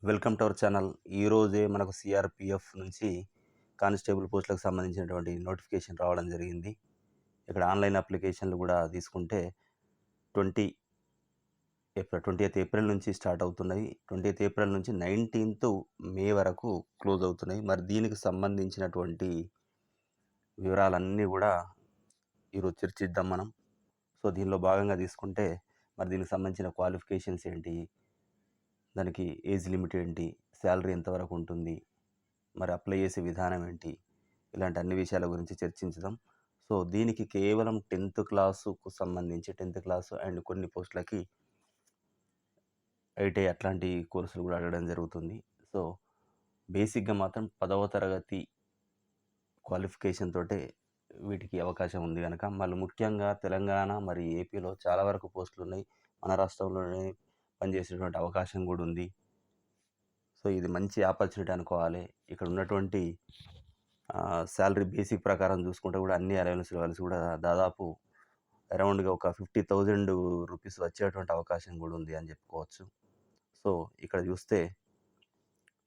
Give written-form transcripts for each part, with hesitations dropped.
Welcome to our channel. ఈరోజే మనకు CRPF నుంచి కానిస్టేబుల్ పోస్టులకు సంబంధించినటువంటి నోటిఫికేషన్ రావడం జరిగింది. ఇక్కడ ఆన్లైన్ అప్లికేషన్లు కూడా తీసుకుంటే 20 ఏప్రిల్ నుంచి స్టార్ట్ అవుతున్నాయి. 20 ఏప్రిల్ నుంచి 19th మే వరకు క్లోజ్ అవుతున్నాయి. మరి దీనికి సంబంధించినటువంటి వివరాలన్నీ కూడా ఈరోజు చర్చిద్దాం మనం. సో దీనిలో భాగంగా తీసుకుంటే మరి దీనికి సంబంధించిన క్వాలిఫికేషన్స్ ఏంటి, దానికి ఏజ్ లిమిట్ ఏంటి, శాలరీ ఎంతవరకు ఉంటుంది, మరి అప్లై చేసే విధానం ఏంటి, ఇలాంటి అన్ని విషయాల గురించి చర్చించుదాం. సో దీనికి కేవలం 10th క్లాసుకు సంబంధించి 10th క్లాసు అండ్ కొన్ని పోస్టులకి ఐటీఐ అట్లాంటి కోర్సులు కూడా అడగడం జరుగుతుంది. సో బేసిక్గా మాత్రం 10వ తరగతి క్వాలిఫికేషన్ తోటే వీటికి అవకాశం ఉంది కనుక మళ్ళీ ముఖ్యంగా తెలంగాణ మరి ఏపీలో చాలా వరకు పోస్టులు ఉన్నాయి. మన రాష్ట్రంలోనే పనిచేసేటువంటి అవకాశం కూడా ఉంది. సో ఇది మంచి ఆపర్చునిటీ అనుకోవాలి. ఇక్కడ ఉన్నటువంటి శాలరీ బేసిక్ ప్రకారం చూసుకుంటే కూడా అన్ని అలవెన్స్ కూడా దాదాపు అరౌండ్గా ఒక 50,000 రూపీస్ వచ్చేటువంటి అవకాశం కూడా ఉంది అని చెప్పుకోవచ్చు. సో ఇక్కడ చూస్తే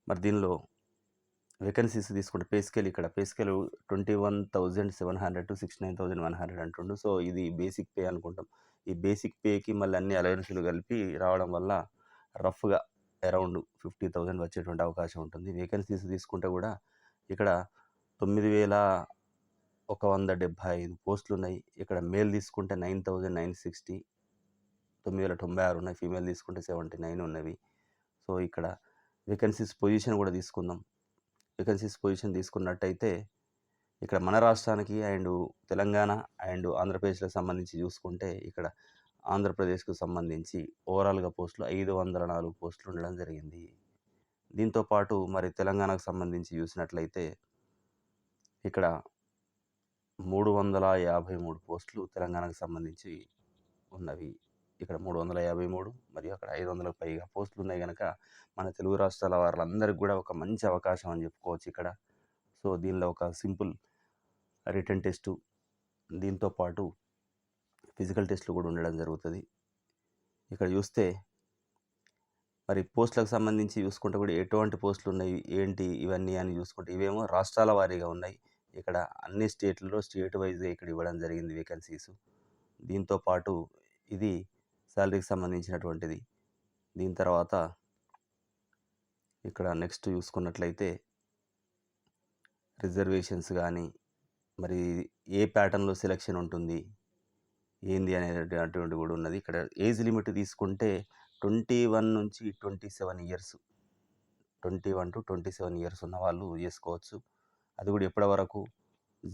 మరి దీనిలో వేకెన్సీస్ తీసుకుంటే పే స్కేల్ 21,700 to 69,100 అంటుండు. సో ఇది బేసిక్ పే అనుకుంటాం. ఈ బేసిక్ పేకి మళ్ళీ అన్ని అలవెన్స్లు కలిపి రావడం వల్ల రఫ్గా అరౌండ్ 50,000 వచ్చేటువంటి అవకాశం ఉంటుంది. వేకెన్సీస్ తీసుకుంటే కూడా ఇక్కడ 9,175 పోస్టులు ఉన్నాయి. ఇక్కడ మేల్ తీసుకుంటే 9,960, 9,096 ఉన్నాయి. ఫీమేల్ తీసుకుంటే 79 ఉన్నవి. సో ఇక్కడ వేకెన్సీస్ పొజిషన్ కూడా తీసుకుందాం. వేకెన్సీస్ పొజిషన్ తీసుకున్నట్టయితే ఇక్కడ మన రాష్ట్రానికి అండ్ తెలంగాణ అండ్ ఆంధ్రప్రదేశ్లకు సంబంధించి చూసుకుంటే ఇక్కడ ఆంధ్రప్రదేశ్కు సంబంధించి ఓవరాల్గా పోస్టులు 504 పోస్టులు ఉండడం జరిగింది. దీంతోపాటు మరి తెలంగాణకు సంబంధించి చూసినట్లయితే ఇక్కడ 353 పోస్టులు తెలంగాణకు సంబంధించి ఉన్నవి. ఇక్కడ 353 మరియు అక్కడ 500కు పైగా పోస్టులు ఉన్నాయి కనుక మన తెలుగు రాష్ట్రాల వాళ్ళందరికీ కూడా ఒక మంచి అవకాశం అని చెప్పుకోవచ్చు ఇక్కడ. సో దీనిలో ఒక సింపుల్ రిటన్ టెస్టు, దీంతోపాటు ఫిజికల్ టెస్టులు కూడా ఉండడం జరుగుతుంది. ఇక్కడ చూస్తే మరి పోస్టులకు సంబంధించి చూసుకుంటే కూడా ఎటువంటి పోస్టులు ఉన్నాయి ఏంటి ఇవన్నీ అని చూసుకుంటే ఇవేమో రాష్ట్రాల వారీగా ఉన్నాయి. ఇక్కడ అన్ని స్టేట్లలో స్టేట్ వైజ్గా ఇక్కడ ఇవ్వడం జరిగింది వేకెన్సీస్. దీంతోపాటు ఇది శాలరీకి సంబంధించినటువంటిది. దీని తర్వాత ఇక్కడ నెక్స్ట్ చూసుకున్నట్లయితే రిజర్వేషన్స్ కానీ మరి ఏ ప్యాటర్న్లో సెలెక్షన్ ఉంటుంది ఏంది అనేటువంటి కూడా ఉన్నది. ఇక్కడ ఏజ్ లిమిట్ తీసుకుంటే 21 నుంచి 27 ఇయర్స్, 21 to 27 ఇయర్స్ ఉన్న వాళ్ళు చేసుకోవచ్చు. అది కూడా ఎప్పటి వరకు,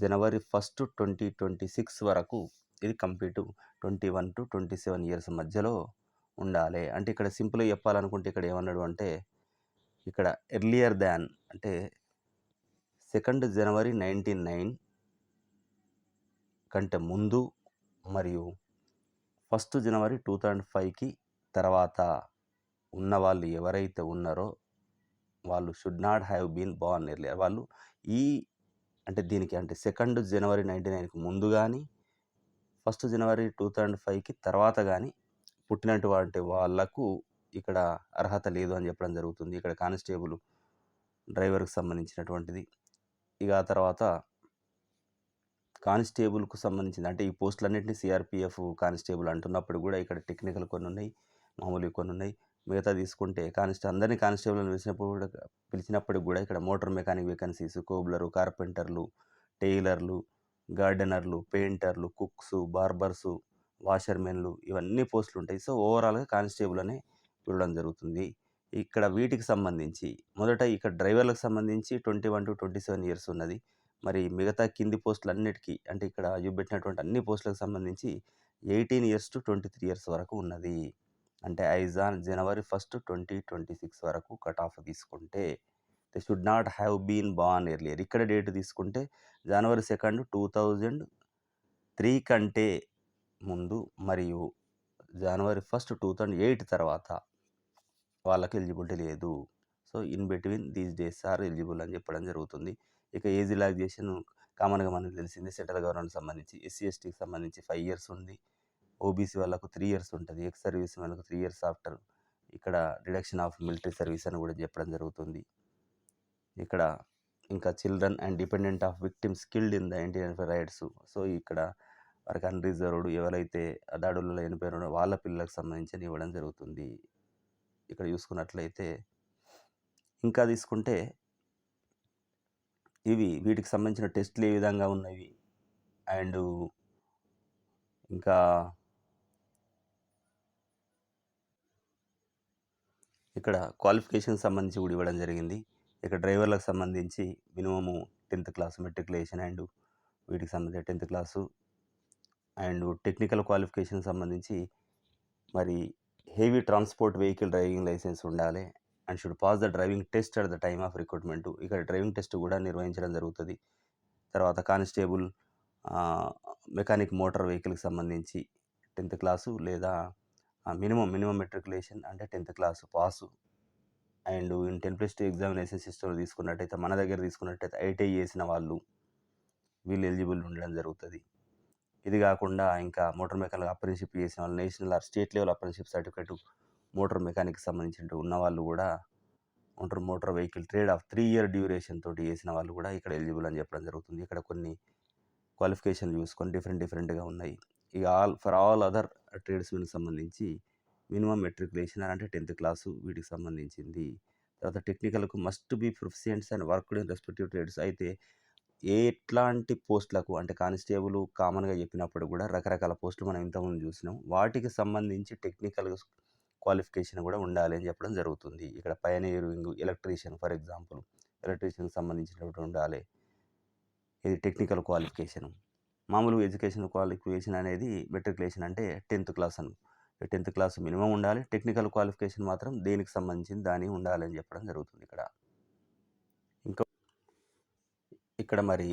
January 1, 2026 వరకు ఇది కంప్లీట్ 21 to 27 ఇయర్స్ మధ్యలో ఉండాలి. అంటే ఇక్కడ సింపుల్గా చెప్పాలనుకుంటే ఇక్కడ ఏమన్నాడు అంటే ఇక్కడ ఎర్లియర్ దాన్ అంటే 2 January 1999 కంటే ముందు మరియు 1 January 2005కి తర్వాత ఉన్న వాళ్ళు ఎవరైతే ఉన్నారో వాళ్ళు should not have been born earlier. వాళ్ళు ఈ అంటే దీనికి అంటే 2 January 1999కి ముందు కానీ 1 January 2005కి తర్వాత కానీ పుట్టినటువంటి వాళ్లకు ఇక్కడ అర్హత లేదు అని చెప్పడం జరుగుతుంది. ఇక్కడ కానిస్టేబుల్ డ్రైవర్కి సంబంధించినటువంటిది. ఇక ఆ తర్వాత కానిస్టేబుల్కు సంబంధించింది అంటే ఈ పోస్టులన్నింటినీ సిఆర్పిఎఫ్ కానిస్టేబుల్ అంటున్నప్పుడు కూడా ఇక్కడ టెక్నికల్ కొన్ని ఉన్నాయి, మామూలు కొన్ని ఉన్నాయి. మిగతా తీసుకుంటే అందరినీ కానిస్టేబుల్ పిలిచినప్పటికి కూడా ఇక్కడ మోటార్ మెకానిక్ వేకెన్సీస్, కోబ్లరు, కార్పెంటర్లు, టైలర్లు, గార్డెనర్లు, పెయింటర్లు, కుక్స్, బార్బర్సు, వాషర్మెన్లు ఇవన్నీ పోస్టులు ఉంటాయి. సో ఓవరాల్గా కానిస్టేబుల్ అనే పిలవడం జరుగుతుంది. ఇక్కడ వీటికి సంబంధించి మొదట ఇక్కడ డ్రైవర్లకు సంబంధించి 21 to 27 ఇయర్స్ ఉన్నది. మరి మిగతా కింది పోస్టులు అన్నిటికీ అంటే ఇక్కడ చూపెట్టినటువంటి అన్ని పోస్టులకు సంబంధించి 18 years to 23 years వరకు ఉన్నది. అంటే యాజ్ ఆన్ January 1, 2026 వరకు కట్ ఆఫ్ తీసుకుంటే they should not have been born earlier. ఇక్కడ డేట్ తీసుకుంటే January 2, 2003 కంటే ముందు మరియు January 1, 2008 తర్వాత వాళ్ళకి ఎలిజిబిలిటీ లేదు. So in between these days are eligible అని చెప్పడం జరుగుతుంది. ఇక ఏజ్ రిలాక్సేషన్ కామన్గా మనకు తెలిసింది. సెంట్రల్ గవర్నమెంట్ సంబంధించి ఎస్సీ ఎస్టీకి సంబంధించి 5 years ఉంది. ఓబీసీ వాళ్ళకు 3 years ఉంటుంది. ఎక్స్ సర్వీస్ వాళ్ళకు 3 years ఆఫ్టర్ ఇక్కడ రిడక్షన్ ఆఫ్ మిలిటరీ సర్వీస్ అని కూడా చెప్పడం జరుగుతుంది. ఇక్కడ ఇంకా children and dependent of victims killed in the Indian rights. So ఇక్కడ వారికి అన్రిజర్వ్డ్ ఎవరైతే ఆ దాడులలో చనిపోయారో వాళ్ళ పిల్లలకు సంబంధించి ఇవ్వడం జరుగుతుంది. ఇక్కడ చూసుకున్నట్లయితే ఇంకా తీసుకుంటే వీటికి సంబంధించిన టెస్టులు ఏ విధంగా ఉన్నవి అండ్ ఇంకా ఇక్కడ క్వాలిఫికేషన్ సంబంధించి కూడా ఇవ్వడం జరిగింది. ఇక్కడ డ్రైవర్లకు సంబంధించి minimum 10th class matriculation and వీటికి సంబంధించిన 10th class and technical qualification సంబంధించి మరి heavy transport vehicle driving licence ఉండాలి and should pass the driving test at the time of recruitment. ఇక్కడ డ్రైవింగ్ టెస్ట్ కూడా నిర్వహించడం జరుగుతుంది. తర్వాత కానిస్టేబుల్ మెకానిక్ మోటార్ వెహికల్కి సంబంధించి 10th క్లాసు లేదా మినిమం మెట్రికులేషన్ అంటే 10th class pass and in 10+2 examination system తీసుకున్నట్టయితే మన దగ్గర తీసుకున్నట్టయితే ఐటీఐ చేసిన వీళ్ళు ఎలిజిబుల్ ఉండడం జరుగుతుంది. ఇది కాకుండా ఇంకా మోటార్ మెకానిక్ అప్రెంటిస్‌షిప్ చేసిన వాళ్ళు national or state level apprenticeship certificate motor మెకానిక్‌కి సంబంధించిన ఉన్న వాళ్ళు కూడా motor vehicle trade of 3 year duration తోటి చేసిన వాళ్ళు కూడా ఇక్కడ ఎలిజిబుల్ అని చెప్పడం జరుగుతుంది. ఇక్కడ కొన్ని క్వాలిఫికేషన్లు చూసుకొని డిఫరెంట్‌గా ఉన్నాయి. ఇక ఫర్ ఆల్ అదర్ ట్రేడ్స్‌మెన్‌కి సంబంధించి మినిమం మెట్రికులేషన్ అంటే 10th క్లాసు వీటికి సంబంధించింది. తర్వాత టెక్నికల్‌కు must be proficients and worked in respective trades. అయితే ఎట్లాంటి పోస్టులకు అంటే కానిస్టేబుల్ కామన్‌గా చెప్పినప్పుడు కూడా రకరకాల పోస్టులు మనం ఇంతకుముందు చూసినాం. వాటికి సంబంధించి టెక్నికల్ క్వాలిఫికేషన్ కూడా ఉండాలి అని చెప్పడం జరుగుతుంది. ఇక్కడ పయనీరింగ్ ఎలక్ట్రీషియన్ ఫర్ ఎగ్జాంపుల్ ఎలక్ట్రీషియన్‌కి సంబంధించినటువంటి ఉండాలి. ఇది టెక్నికల్ క్వాలిఫికేషన్. మామూలుగా ఎడ్యుకేషన్ క్వాలిఫికేషన్ అనేది మెట్రికులేషన్ అంటే 10th class 10th class minimum ఉండాలి. టెక్నికల్ క్వాలిఫికేషన్ మాత్రం దేనికి సంబంధించింది దాని ఉండాలని చెప్పడం జరుగుతుంది ఇక్కడ. ఇంకా ఇక్కడ మరి